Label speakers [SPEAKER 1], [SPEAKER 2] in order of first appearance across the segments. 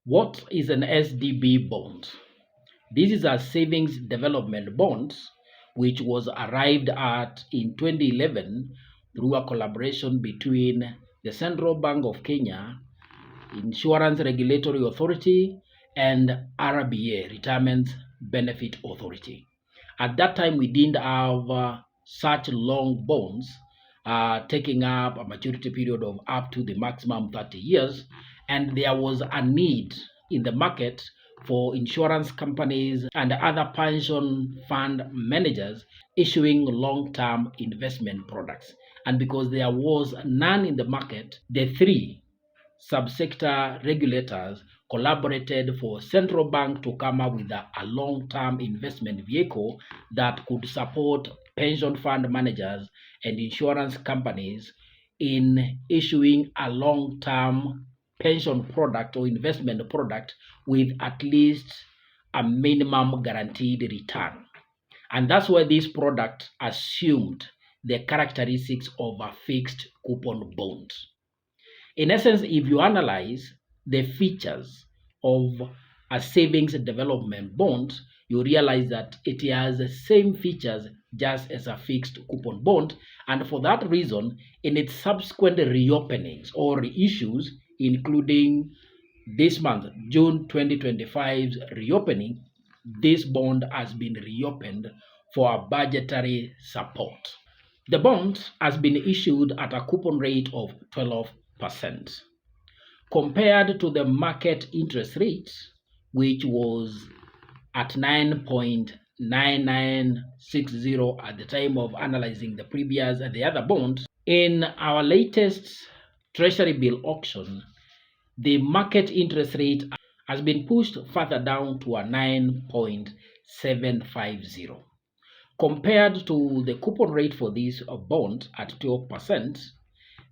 [SPEAKER 1] What is an SDB bond? This is a savings development bond which was arrived at in 2011 through a collaboration between the Central Bank of Kenya, Insurance Regulatory Authority, and RBA, Retirement Benefit Authority. At that time, we didn't have such long bonds taking up a maturity period of up to the maximum 30 years, and there was a need in the market for insurance companies and other pension fund managers issuing long-term investment products. And because there was none in the market, the three subsector regulators collaborated for central bank to come up with a long-term investment vehicle that could support pension fund managers and insurance companies in issuing a long-term pension product or investment product with at least a minimum guaranteed return. And that's why this product assumed the characteristics of a fixed coupon bond. In essence, if you analyze the features of a savings development bond, you realize that it has the same features just as a fixed coupon bond. And for that reason, in its subsequent reopenings or reissues, including this month, June 2025's reopening, this bond has been reopened for a budgetary support. The bond has been issued at a coupon rate of 12%. Compared to the market interest rate, which was at 9.9960 at the time of analyzing the other bond. In our latest treasury bill auction, the market interest rate has been pushed further down to a 9.750. Compared to the coupon rate for this bond at 12%,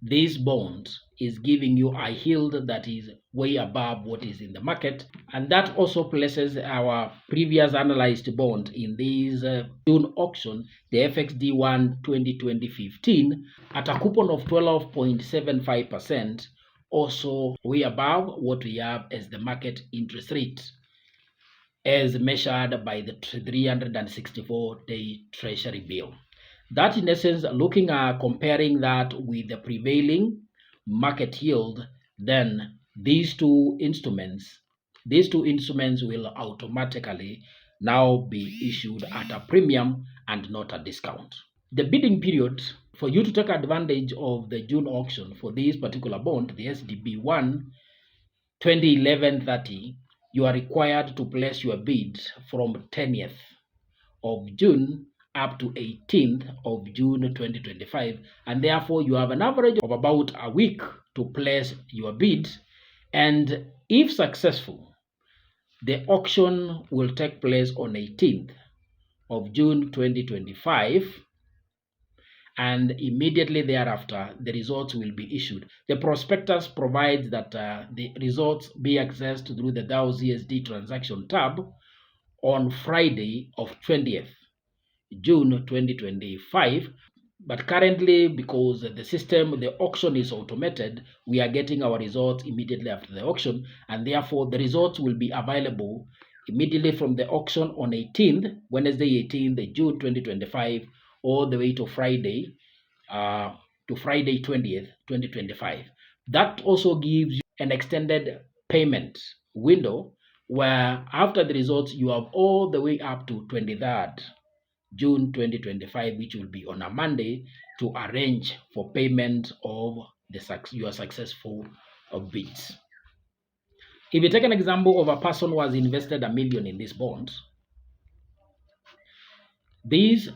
[SPEAKER 1] this bond is giving you a yield that is way above what is in the market, and that also places our previous analyzed bond in this June auction, the FXD1 2020-15, at a coupon of 12.75%, also way above what we have as the market interest rate, as measured by the 364-day treasury bill. That in essence, looking at comparing that with the prevailing market yield, then these two instruments will automatically now be issued at a premium and not a discount. The bidding period for you to take advantage of the June auction for this particular bond, the SDB1 2011-30, you are required to place your bid from 10th of June up to 18th of June 2025, and therefore you have an average of about a week to place your bid. And if successful, the auction will take place on 18th of June 2025, and immediately thereafter the results will be issued. The prospectus provides that the results be accessed through the DAO ZSD transaction tab on Friday of 20th June 2025, but currently, because the auction is automated, we are getting our results immediately after the auction, and therefore the results will be available immediately from the auction on Wednesday 18th June 2025, all the way to Friday 20th 2025. That also gives you an extended payment window, where after the results you have all the way up to 23rd June 2025, which will be on a Monday, to arrange for payment of your successful bids. If you take an example of a person who has invested $1 million in this bond, this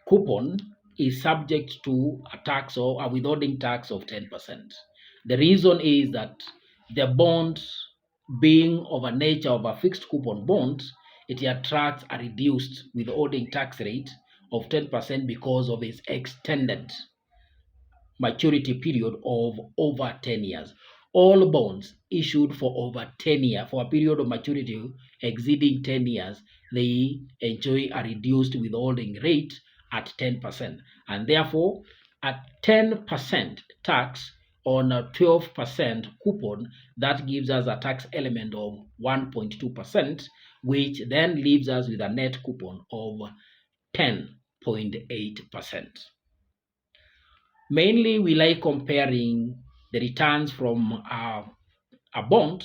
[SPEAKER 1] coupon is subject to a tax or a withholding tax of 10%. The reason is that the bond, being of a nature of a fixed coupon bond, it attracts a reduced withholding tax rate of 10% because of its extended maturity period of over 10 years. All bonds issued for over 10 years, for a period of maturity exceeding 10 years, they enjoy a reduced withholding rate at 10%. And therefore, a 10% tax on a 12% coupon, that gives us a tax element of 1.2%, which then leaves us with a net coupon of 10.8%. Mainly, we like comparing the returns from a bond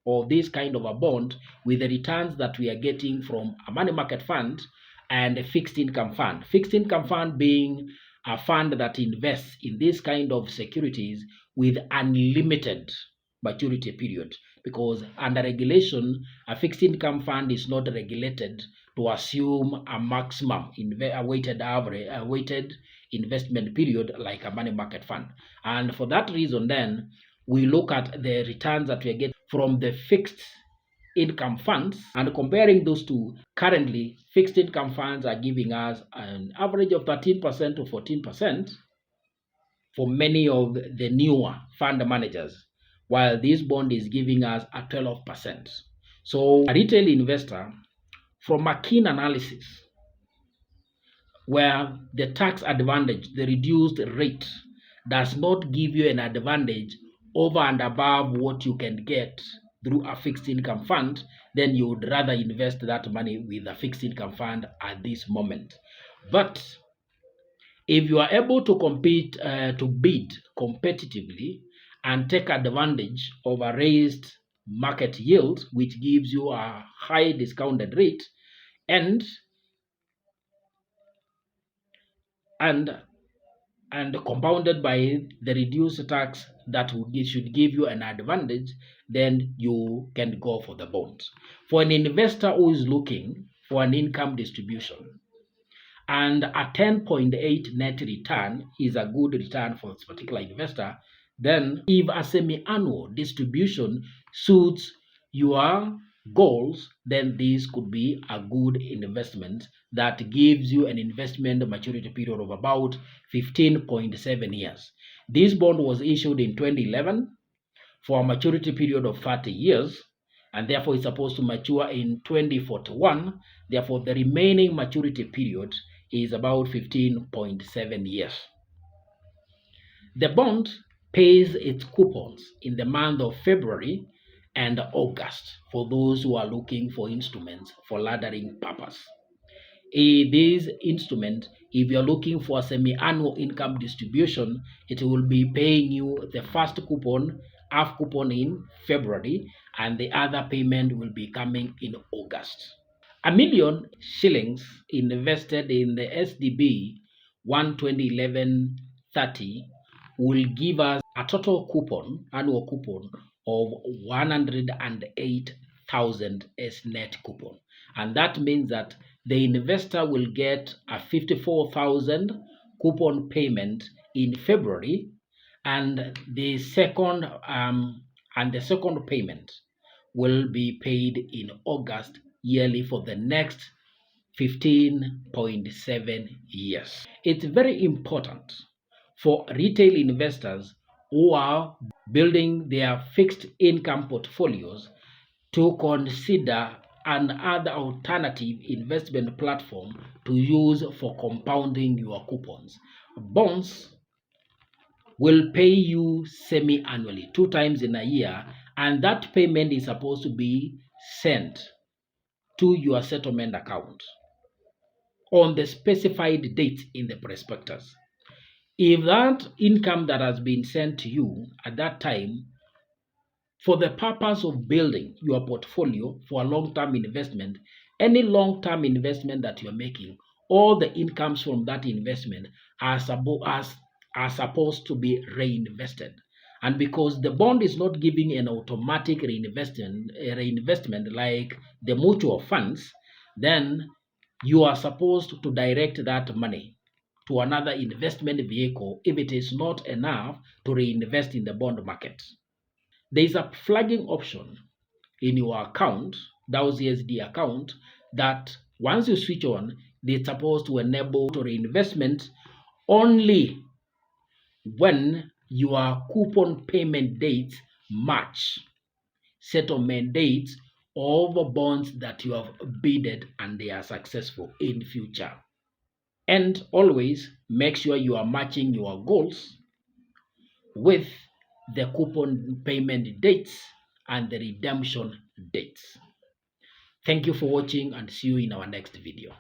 [SPEAKER 1] or this kind of a bond with the returns that we are getting from a money market fund and a fixed income fund. Fixed income fund being a fund that invests in this kind of securities with unlimited maturity period, because under regulation, a fixed income fund is not regulated to assume a maximum weighted investment period like a money market fund. And for that reason, then we look at the returns that we are getting from the fixed income funds and comparing those two. Currently, fixed income funds are giving us an average of 13% to 14% for many of the newer fund managers, while this bond is giving us a 12%. So a retail investor, from a keen analysis where the tax advantage, the reduced rate, does not give you an advantage over and above what you can get through a fixed income fund, then you would rather invest that money with a fixed income fund at this moment. But if you are able to bid competitively and take advantage of a raised market yield, which gives you a high discounted rate, and compounded by the reduced tax that should give you an advantage, then you can go for the bonds. For an investor who is looking for an income distribution, and a 10.8 net return is a good return for this particular investor, then if a semi-annual distribution suits your goals, then this could be a good investment that gives you an investment maturity period of about 15.7 years. This bond was issued in 2011 for a maturity period of 30 years, and therefore it's supposed to mature in 2041. Therefore, the remaining maturity period is about 15.7 years. The bond pays its coupons in the month of February and August for those who are looking for instruments for laddering purpose. This instrument, if you're looking for a semi-annual income distribution, it will be paying you the first coupon, half coupon in February, and the other payment will be coming in August. $1 million invested in the SDB1 2011-30 will give us a total annual coupon of 108,000 as net coupon. And that means that the investor will get a 54,000 coupon payment in February, and the second payment will be paid in August yearly for the next 15.7 years. It's very important for retail investors who are building their fixed income portfolios to consider another alternative investment platform to use for compounding your coupons. Bonds will pay you semi-annually, 2 times in a year, and that payment is supposed to be sent to your settlement account on the specified date in the prospectus. If that income that has been sent to you at that time for the purpose of building your portfolio for a long-term investment, any long-term investment that you're making, all the incomes from that investment are supposed to be reinvested. And because the bond is not giving an automatic reinvestment like the mutual funds, then you are supposed to direct that money to another investment vehicle if it is not enough to reinvest in the bond market. There is a flagging option in your account, that USD account, that once you switch on, it's supposed to enable to reinvestment only when your coupon payment dates match settlement dates of bonds that you have bidded and they are successful in future. And always make sure you are matching your goals with the coupon payment dates, and the redemption dates. Thank you for watching and see you in our next video.